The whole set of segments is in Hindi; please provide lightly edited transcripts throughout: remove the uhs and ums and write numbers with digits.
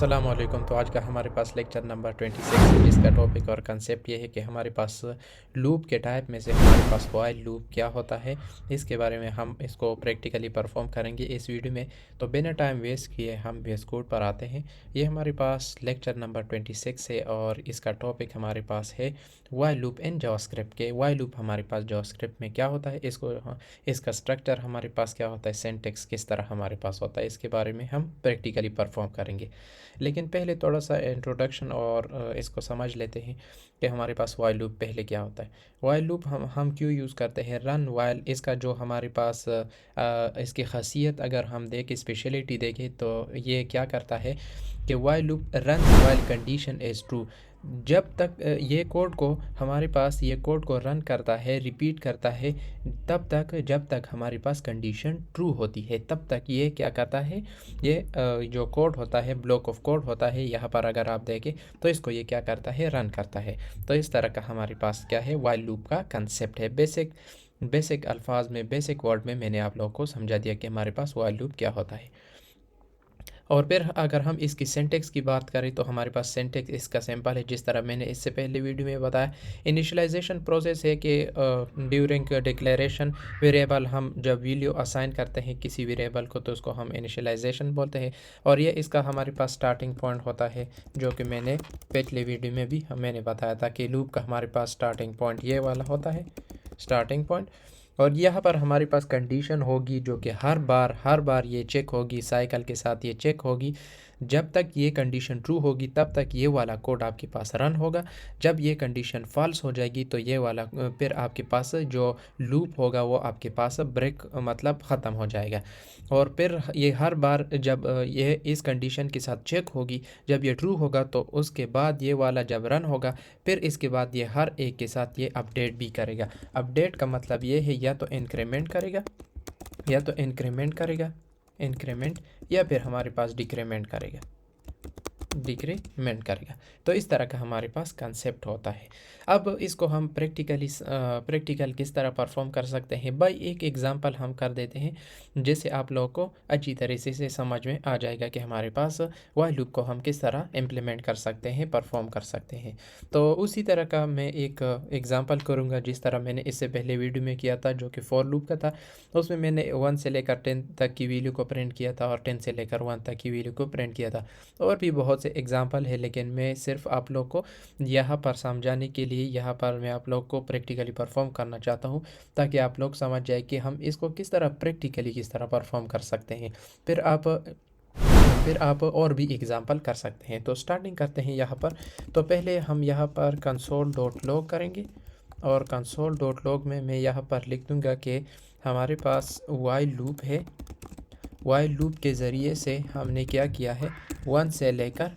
अस्सलाम वालेकुम। तो आज का हमारे पास लेक्चर नंबर 26 है, जिसका टॉपिक और कंसेप्ट ये है कि हमारे पास लूप के टाइप में से हमारे पास वाइल लूप क्या होता है। इसके बारे में हम इसको प्रैक्टिकली परफॉर्म करेंगे इस वीडियो में। तो बिना टाइम वेस्ट किए हम बेस कोड पर आते हैं। ये हमारे पास लेक्चर नंबर 26 है और इसका टॉपिक हमारे पास है वाइल लूप इन जावास्क्रिप्ट के। वाइल लूप हमारे पास जावास्क्रिप्ट में क्या होता है, इसका स्ट्रक्चर हमारे पास क्या होता है, सिंटैक्स किस तरह हमारे पास होता है, इसके बारे में हम प्रैक्टिकली परफॉर्म करेंगे। लेकिन पहले थोड़ा सा इंट्रोडक्शन और इसको समझ लेते हैं कि हमारे पास वाइल लूप पहले क्या होता है। वाइल लूप हम क्यों यूज़ करते हैं, रन वाइल। इसका जो हमारे पास इसकी खासियत अगर हम देखें, स्पेशलिटी देखें, तो ये क्या करता है कि while loop run while condition is true. जब तक ये कोड को हमारे पास ये कोड को रन करता है, रिपीट करता है, तब तक जब तक हमारे पास कंडीशन ट्रू होती है तब तक ये क्या करता है, ये जो कोड होता है, ब्लॉक ऑफ कोड होता है, यहाँ पर अगर आप देखें तो इसको ये क्या करता है, रन करता है। तो इस तरह का हमारे पास क्या है, वाइल लूप का कंसेप्ट है। बेसिक अल्फाज में, बेसिक वर्ड में मैंने आप लोगों को समझा दिया कि हमारे पास वाइल लूप क्या होता है। और फिर अगर हम इसकी सिंटैक्स की बात करें तो हमारे पास सिंटैक्स इसका सिंपल है, जिस तरह मैंने इससे पहले वीडियो में बताया। इनिशियलाइजेशन प्रोसेस है कि ड्यूरिंग डिक्लेरेशन वेरिएबल हम जब वैल्यू असाइन करते हैं किसी वेरिएबल को तो उसको हम इनिशियलाइजेशन बोलते हैं। और ये इसका हमारे पास स्टार्टिंग पॉइंट होता है, जो कि मैंने पिछले वीडियो में भी मैंने बताया था कि लूप का हमारे पास स्टार्टिंग पॉइंट ये वाला होता है, स्टार्टिंग पॉइंट। और यहाँ पर हमारे पास कंडीशन होगी जो कि हर बार ये चेक होगी, साइकिल के साथ ये चेक होगी। जब तक ये कंडीशन ट्रू होगी तब तक ये वाला कोड आपके पास रन होगा। जब ये कंडीशन फॉल्स हो जाएगी तो ये वाला फिर आपके पास जो लूप होगा वो आपके पास ब्रेक मतलब ख़त्म हो जाएगा। और फिर ये हर बार जब ये इस कंडीशन के साथ चेक होगी, जब ये ट्रू होगा तो उसके बाद ये वाला जब रन होगा, फिर इसके बाद ये हर एक के साथ ये अपडेट भी करेगा। अपडेट का मतलब ये है या तो इंक्रीमेंट करेगा, इंक्रीमेंट, या फिर हमारे पास डिक्रीमेंट करेगा। तो इस तरह का हमारे पास कंसेप्ट होता है। अब इसको हम प्रैक्टिकल किस तरह परफॉर्म कर सकते हैं, बाय एक एग्जांपल हम कर देते हैं, जिससे आप लोगों को अच्छी तरीके से समझ में आ जाएगा कि हमारे पास वाइल लूप को हम किस तरह इम्प्लीमेंट कर सकते हैं, परफॉर्म कर सकते हैं। तो उसी तरह का मैं एक एग्जांपल करूँगा जिस तरह मैंने इससे पहले वीडियो में किया था, जो कि फॉर लूप का था। उसमें मैंने 1 से लेकर 10 तक की वैल्यू को प्रिंट किया था और 10 से लेकर 1 तक की वैल्यू को प्रिंट किया था। और भी बहुत से एग्जांपल है, लेकिन मैं सिर्फ आप लोग को यहाँ पर समझाने के लिए यहाँ पर मैं आप लोग को प्रैक्टिकली परफॉर्म करना चाहता हूँ, ताकि आप लोग समझ जाए कि हम इसको किस तरह प्रैक्टिकली किस तरह परफॉर्म कर सकते हैं। फिर आप और भी एग्जांपल कर सकते हैं। तो स्टार्टिंग करते हैं यहाँ पर। तो पहले हम यहाँ पर console.log करेंगे और console.log में मैं यहाँ पर लिख दूँगा कि हमारे पास वाइल लूप है। वाइल लूप के ज़रिए से हमने क्या किया है, 1 से लेकर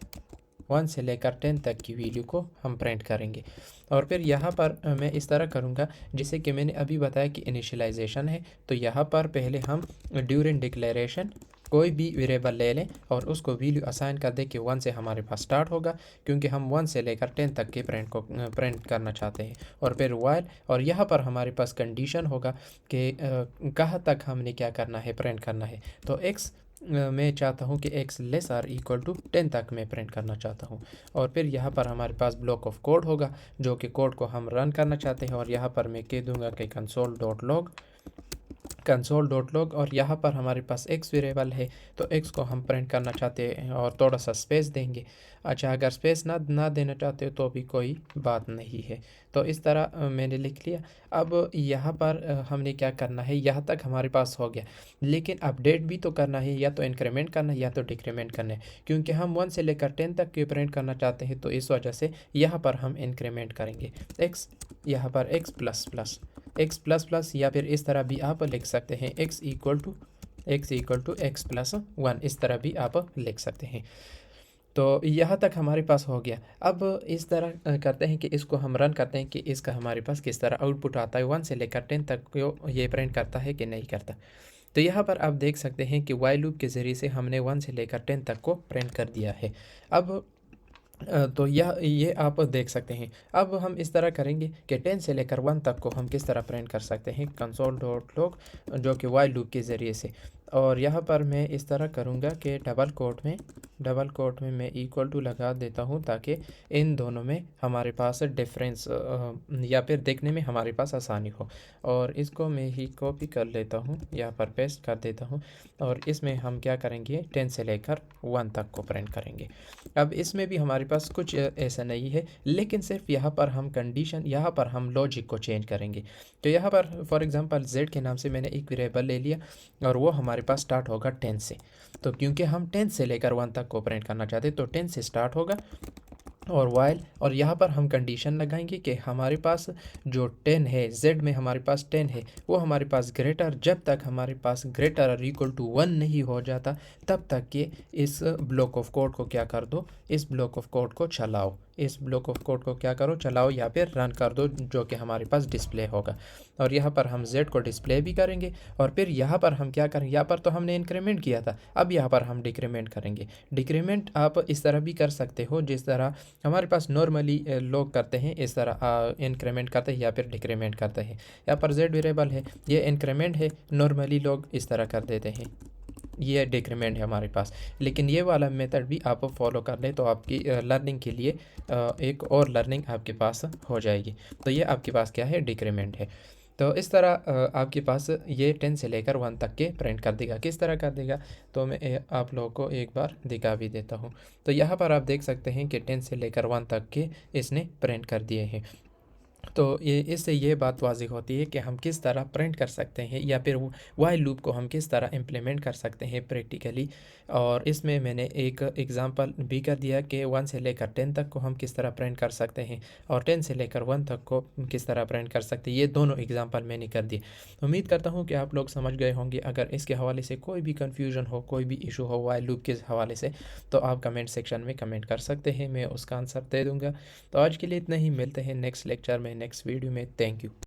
10 तक की वैल्यू को हम प्रिंट करेंगे। और फिर यहाँ पर मैं इस तरह करूँगा जैसे कि मैंने अभी बताया कि इनिशियलाइजेशन है। तो यहाँ पर पहले हम ड्यूरिंग डिक्लेरेशन कोई भी वेरिएबल ले लें और उसको वैल्यू असाइन कर दें कि 1 से हमारे पास स्टार्ट होगा, क्योंकि हम 1 से लेकर 10 तक के प्रिंट करना चाहते हैं। और फिर वाइल, और यहाँ पर हमारे पास कंडीशन होगा कि कहाँ तक हमने क्या करना है, प्रिंट करना है। तो x मैं चाहता हूँ कि x less or equal to 10 तक मैं प्रिंट करना चाहता हूँ। और फिर यहाँ पर हमारे पास ब्लॉक ऑफ कोड होगा, जो कि कोड को हम रन करना चाहते हैं। और यहाँ पर मैं कह दूँगा कि console.log, और यहाँ पर हमारे पास x वेरिएबल है, तो x को हम प्रिंट करना चाहते हैं और थोड़ा सा स्पेस देंगे। अच्छा, अगर स्पेस ना देना चाहते हो तो भी कोई बात नहीं है। तो इस तरह मैंने लिख लिया। अब यहाँ पर हमने क्या करना है, यहाँ तक हमारे पास हो गया, लेकिन अपडेट भी तो करना है, या तो इंक्रीमेंट करना है या तो डिक्रीमेंट करना है, क्योंकि हम 1 से लेकर 10 तक के प्रिंट करना चाहते हैं। तो इस वजह से यहाँ पर हम इंक्रीमेंट करेंगे x, यहाँ पर x प्लस प्लस, या फिर इस तरह भी आप लिख सकते हैं x equal to x plus 1, इस तरह भी आप लिख सकते हैं। तो यहाँ तक हमारे पास हो गया। अब इस तरह करते हैं कि इसको हम रन करते हैं कि इसका हमारे पास किस तरह आउटपुट आता है, 1 से लेकर 10 तक को ये प्रिंट करता है कि नहीं करता। तो यहाँ पर आप देख सकते हैं कि वाइल लूप के ज़रिए से हमने 1 से लेकर 10 तक को प्रिंट कर दिया है। अब तो ये आप देख सकते हैं। अब हम इस तरह करेंगे कि 10 से लेकर 1 तक को हम किस तरह प्रिंट कर सकते हैं, console.log, जो कि वाइल लूप के ज़रिए से। और यहाँ पर मैं इस तरह करूँगा कि डबल कोट में मैं इक्वल टू लगा देता हूँ, ताकि इन दोनों में हमारे पास डिफरेंस या फिर देखने में हमारे पास आसानी हो। और इसको मैं ही कॉपी कर लेता हूँ, यहाँ पर पेस्ट कर देता हूँ, और इसमें हम क्या करेंगे, 10 से लेकर 1 तक को प्रिंट करेंगे। अब इसमें भी हमारे पास कुछ ऐसा नहीं है, लेकिन सिर्फ यहाँ पर हम कंडीशन, यहाँ पर हम लॉजिक को चेंज करेंगे। तो यहाँ पर फॉर एग्जांपल z के नाम से मैंने एक वेरिएबल ले लिया और वो हमारे पास स्टार्ट होगा 10 से। तो क्योंकि हम 10 से लेकर 1 तक को प्रिंट करना चाहते हैं, तो 10 से स्टार्ट होगा और वाइल, और यहाँ पर हम कंडीशन लगाएंगे कि हमारे पास जो 10 है, z में हमारे पास 10 है, वो हमारे पास ग्रेटर, जब तक हमारे पास ग्रेटर और इक्वल टू 1 नहीं हो जाता, तब तक कि इस ब्लॉक ऑफ कोड को क्या कर दो, इस ब्लॉक ऑफ कोड को चलाओ, इस ब्लॉक ऑफ कोड को क्या करो, चलाओ या फिर रन कर दो, जो कि हमारे पास डिस्प्ले होगा। और यहाँ पर हम z को डिस्प्ले भी करेंगे, और फिर यहाँ पर हम क्या करेंगे, यहाँ पर तो हमने इंक्रीमेंट किया था, अब यहाँ पर हम डिक्रीमेंट करेंगे। डिक्रीमेंट आप इस तरह भी कर सकते हो जिस तरह हमारे पास नॉर्मली लोग करते हैं, इस तरह इंक्रीमेंट करते हैं या फिर डिक्रीमेंट करते हैं। यहाँ पर z वेरिएबल है, ये इंक्रीमेंट है, नॉर्मली लोग इस तरह कर देते हैं, ये डिक्रीमेंट है हमारे पास। लेकिन ये वाला मेथड भी आप फॉलो कर लें तो आपकी लर्निंग के लिए एक और लर्निंग आपके पास हो जाएगी। तो ये आपके पास क्या है, डिक्रीमेंट है। तो इस तरह आपके पास ये 10 से लेकर 1 तक के प्रिंट कर देगा। किस तरह कर देगा, तो मैं आप लोगों को एक बार दिखा भी देता हूँ। तो यहाँ पर आप देख सकते हैं कि 10 से लेकर 1 तक के इसने प्रिंट कर दिए हैं। तो ये इससे ये बात वाज़िह होती है कि हम किस तरह प्रिंट कर सकते हैं, या फिर वाइल लूप को हम किस तरह इम्प्लीमेंट कर सकते हैं प्रैक्टिकली। और इसमें मैंने एक एग्ज़ाम्पल भी कर दिया कि 1 से लेकर 10 तक को हम किस तरह प्रिंट कर सकते हैं, और 10 से लेकर 1 तक को किस तरह प्रिंट कर सकते हैं। ये दोनों एग्ज़ाम्पल मैंने कर दिए। उम्मीद करता हूँ कि आप लोग समझ गए होंगे। अगर इसके हवाले से कोई भी कन्फ्यूज़न हो, कोई भी इशू हो वाइल लूप के हवाले से, तो आप कमेंट सेक्शन में कमेंट कर सकते हैं, मैं उसका आंसर दे दूँगा। तो आज के लिए इतना ही, मिलते हैं नेक्स्ट लेक्चर में, नेक्स्ट वीडियो में। Thank you.